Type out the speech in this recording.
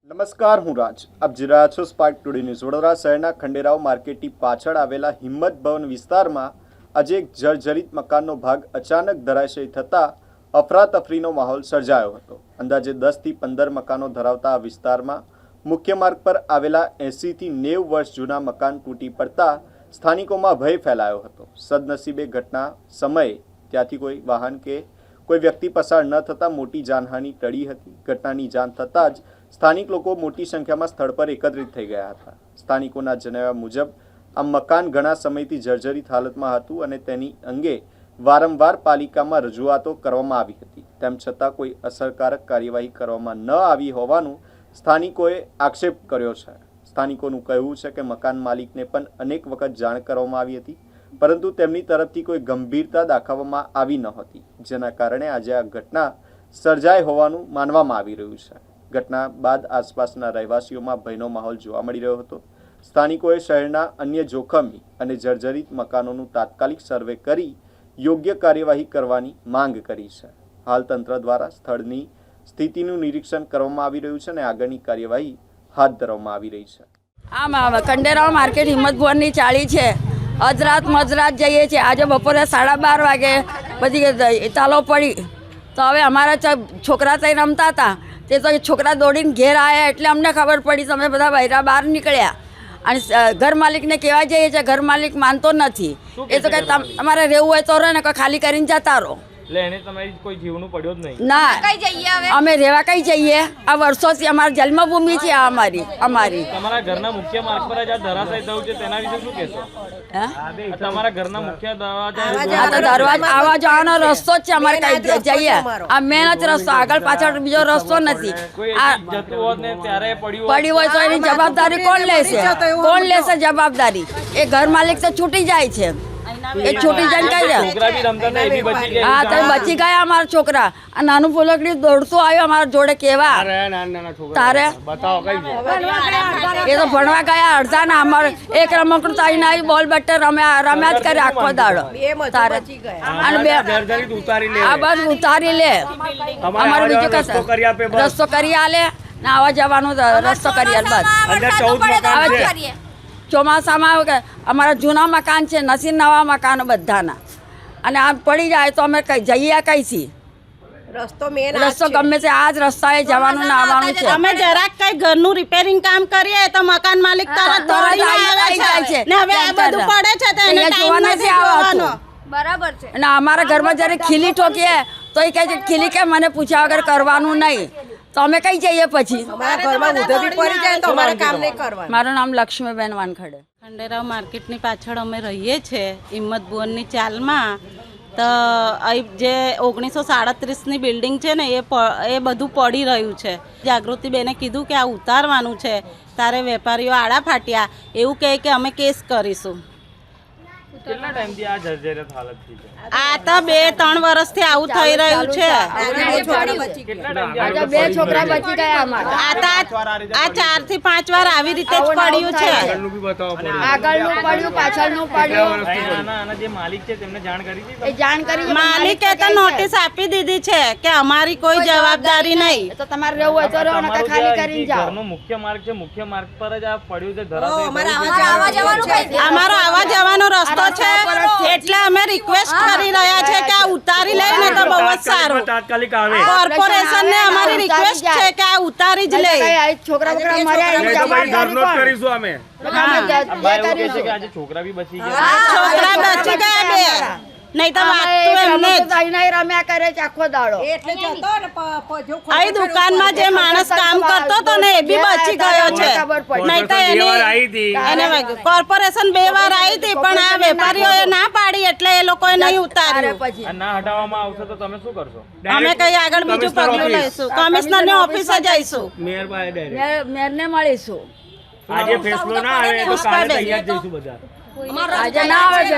નમસ્કાર, હું રાજ. આપ જોઈ રહ્યા છો સ્પાર્ક ટુડે ન્યૂઝ. વડોદરા શહેરના ખંડેરાવ માર્કેટની પાછળ આવેલા હિંમત ભવન વિસ્તારમાં આજે એક જર્જરિત મકાનનો ભાગ અચાનક ધરાશયી થતાં અફરાતફરીનો માહોલ સર્જાયો હતો. અંદાજે 10 થી 15 મકાનો ધરાવતા આ વિસ્તારમાં મુખ્ય માર્ગ પર આવેલા 80 થી 90 વર્ષ જૂના મકાન તૂટી પડતા સ્થાનિકોમાં ભય ફેલાયો હતો. સદનસીબે ઘટના સમયે ત્યાંથી કોઈ વાહન કે કોઈ વ્યક્તિ પસાર ન થતાં મોટી જાનહાનિ ટળી હતી. ઘટનાની જાણ થતાં જ સ્થાનિક લોકો મોટી સંખ્યામાં સ્થળ પર એકત્રિત થઈ ગયા હતા. સ્થાનિકોના જણાવ્યા મુજબ આ મકાન ઘણા સમયથી જર્જરિત હાલતમાં હતું અને તેની અંગે વારંવાર પાલિકામાં રજૂઆતો કરવામાં આવી હતી. તેમ છતાં કોઈ અસરકારક કાર્યવાહી કરવામાં ન આવી હોવાનું સ્થાનિકોએ આક્ષેપ કર્યો છે. સ્થાનિકોનું કહેવું છે કે મકાન માલિકને પણ અનેક વખત જાણ કરવામાં આવી હતી, પરંતુ તેમની તરફથી કોઈ ગંભીરતા દાખવવામાં આવી નહોતી, જેના કારણે આજે આ ઘટના સર્જાઈ હોવાનું માનવામાં આવી રહ્યું છે. ઘટના બાદ આસપાસના રહેવાસીઓમાં ભયનો માહોલ જોવા મળી રહ્યો હતો. સ્થાનિકોએ શહેરના અન્ય જોખમી અને જર્જરિત મકાનોનું તાત્કાલિક સર્વે કરી યોગ્ય કાર્યવાહી કરવાની માંગ કરી છે. હાલ તંત્ર દ્વારા સ્થળની સ્થિતિનું નિરીક્ષણ કરવામાં આવી રહ્યું છે અને આગળની કાર્યવાહી હાથ ધરવામાં આવી રહી છે. આમ ખંડેરાવ માર્કેટ હિંમત ભવનની ચાળી છે. અધરાત મધરાત જઈએ છીએ. આજે બપોરે 12:30 વાગે બધી તાલો પડી તો હવે અમારા છોકરા ત્યાં રમતા હતા તે તો છોકરા દોડીને ઘેર આવ્યા એટલે અમને ખબર પડી. તમે બધા બહાર બહાર નીકળ્યા અને ઘર માલિકને કહેવા જઈએ છીએ, ઘર માલિક માનતો નથી. એ તો કે તમારે રહેવું હોય તો રહો ને ખાલી કરીને જતા રહો. એટલે એને તમારી કોઈ જીવનું પડ્યો જ નહીં. ના, અમે રહેવા કઈ જઈએ? આ વર્ષોથી અમારી જન્મભૂમિ છે. આ અમારી તમારા ઘરના મુખ્ય માર્ગ પર જ આ ધરાશય થયું છે, તેના વિશે શું કહેશો? તમારા ઘરના મુખ્ય દરવાજા આવવા જવાનો રસ્તો જ છે. અમારે કઈ જઈએ આ મેન જ રસ્તો, આગળ પાછળ બીજો રસ્તો નથી. જતું હોત ને ત્યારે પડી હોય તો એની જવાબદારી કોણ લેશે? કોણ લેશે જવાબદારી? એ ઘર માલિક તો છૂટી જાય છે. એ છૂટી જઈને કઈ જાય? હા, તો બચી ગયા અમારા છોકરા. આ નાનું ફૂલકડી દોડતું આવ્યો અમારા જોડે. કેવા તારે એ તો ભણવા ગયા અડધા ને અમારે એક રમકડું તો આવીને આવી બોલ બેટર રમ્યા જ કરે આખો દાડો. તારે અને આ બસ ઉતારી લે. અમારે બીજું કશું રસ્તો કરી આલે ને આવવા જવાનો રસ્તો કરી આલે બસ. ચોમાસામાં અમારા જૂના મકાન છે, નથી નવા મકાનો બધાના. અને આ પડી જાય તો અમે જઈએ કઈથી? રસ્તો ગમે તે આ જ રસ્તાએ જવાનું ને આવવાનું છે. અમે જરાક કઈ ઘરનું રિપેરિંગ કામ કરીએ તો મકાન માલિક તરત દોડીને આવે છે ને હવે આ બધું પડે છે તો એને ટાઈમ નથી આવવાનો. બરાબર છે. અને અમારા ઘરમાં જ્યારે ખીલી ઠોકીએ તો એ કહે છે ખીલી કે મને પૂછ્યા વગર કરવાનું નહીં. તો અમે કઈ જઈએ પછી? મારું નામ લક્ષ્મીબેન વાનખડે. ખંડેરાવ માર્કેટની પાછળ અમે રહીએ છીએ, હિંમત ભવનની ચાલમાં. તો જે 1937ની બિલ્ડિંગ છે ને એ બધું પડી રહ્યું છે. જાગૃતિબેને કીધું કે આ ઉતારવાનું છે, તારે વેપારીઓ આડા ફાટ્યા એવું કહે કે અમે કેસ કરીશું. કેટલા ટાઈમથી આ જર્જરિત હાલત થઈ છે? આ તો 2-3 વર્ષથી આવું થઈ રહ્યું છે. બે છોકરા બચી ગયા અમારા. આ 4 થી 5 વાર આવી રીતે જ પડ્યું છે. આગળનું પડ્યું, પાછળનું પડ્યું. આના જે માલિક છે તેમને જાણ કરી છે? એ જાણ કરી. માલિકે તો નોટિસ આપી દીધી છે કે અમારી કોઈ જવાબદારી નહીં. તો તમારે રહેવું હોય તો રહો ને ખાલી કરીને જાઓ. ઘરનો મુખ્ય માર્ગ છે, મુખ્ય માર્ગ પર જ આ પડ્યું છે ધરાશય. અમારો આવવા જવાનો રસ્તો છે એટલે અમે રિક્વેસ્ટ કરી રહ્યા છે કે આ ઉતારી લઈને તો બહુ જ સારું. તાત્કાલિક આવે. કોર્પોરેશન ને અમારી રિક્વેસ્ટ છે કે આ ઉતારી જ લે. છોકરા કરીશું અમે. આજે છોકરા બી બચી ગયા. છોકરા બચી ગયા બે. નહીં તો રમ્યા કરે છે આખો દાડો. અહીં દુકાનમાં જે માણસ કામ કરતો હતો ને એ બી બચી ગયો છે. નહીં તો એને કોર્પોરેશન 2 વાર આવી હતી પણ આ વેપારીઓએ ના પાડી એટલે એ લોકોએ નહીં ઉતાર્યું. ના હટાવવામાં આવશે તો તમે શું કરશો? અમે કઈ આગળ બીજું પગલું લઈશું, કમિશનરની ઓફિસે જઈશું, મેયરને મળીશું. આજે ફેસલો ના આવે તો કાલે તૈયાર જઈશું બધા. આજે ના આવે છે.